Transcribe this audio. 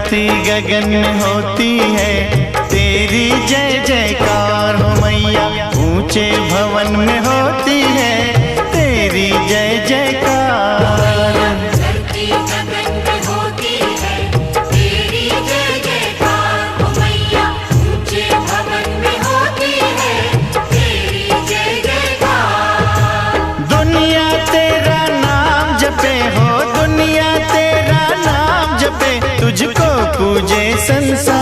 धरती गगन में होती है तेरी जय जयकार हो मैया। ऊंचे भवन में होती है तेरी जय जयकार। धरती गगन में होती है तेरी जय जयकार हो मैया। ऊंचे भवन में होती है तेरी जय जयकार। दुनिया तेरा नाम जपे हो, दुनिया तेरा नाम जपे, तुझको पूजे संसार।